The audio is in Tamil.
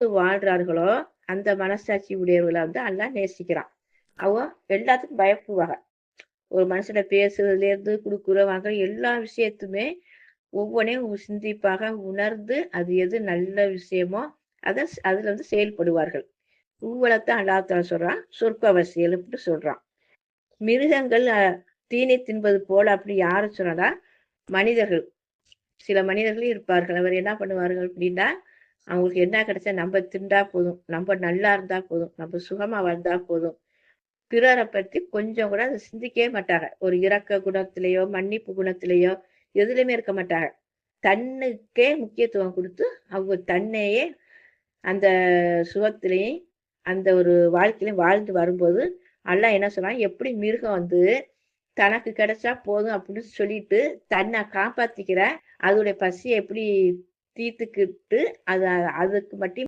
வாழ்றார்களோ அந்த மனசாட்சி உடையவர்களை வந்து அல்லாஹ் நேசிக்கிறான். அவங்க எல்லாத்துக்கும் பயப்படுவாங்க. ஒரு மனுஷனை பேசுறதுல இருந்து குடுக்குற வாங்குற எல்லா விஷயத்துமே ஒவ்வொன்றையும் சிந்திப்பாக உணர்ந்து அது எது நல்ல விஷயமோ அதுல வந்து செயல்படுவார்கள். இவ்வளவுதான் அல்லாஹ் தஆலா சொல்றான். சொர்க்கவாசிகள் அப்படின்னு சொல்றான். மிருகங்கள் தீனி தின்பது போல அப்படி யாரு சொன்னா மனிதர்கள். சில மனிதர்கள் இருப்பார்கள். அவர் என்ன பண்ணுவார்கள் அப்படின்னா அவங்களுக்கு என்ன கிடைச்சா நம்ம திண்டா போதும், நம்ம நல்லா இருந்தா போதும், நம்ம சுகமா வாழ்ந்தா போதும், பிறரை பத்தி கொஞ்சம் கூட அதை சிந்திக்கவே மாட்டாங்க. ஒரு இரக்க குணத்திலேயோ மன்னிப்பு குணத்திலேயோ எதுலையுமே இருக்க மாட்டாங்க. தன்னுக்கே முக்கியத்துவம் கொடுத்து அவங்க தன்னையே அந்த சுகத்திலையும் அந்த ஒரு வாழ்க்கையிலையும் வாழ்ந்து வரும்போது அல்லாஹ் என்ன சொல்றான், எப்படி மிருகம் வந்து தனக்கு கிடைச்சா போதும் அப்படின்னு சொல்லிட்டு தன்னை காப்பாத்திக்கிற அதோடைய பசியை எப்படி தீர்த்துக்கிட்டு அது அதுக்கு மட்டும்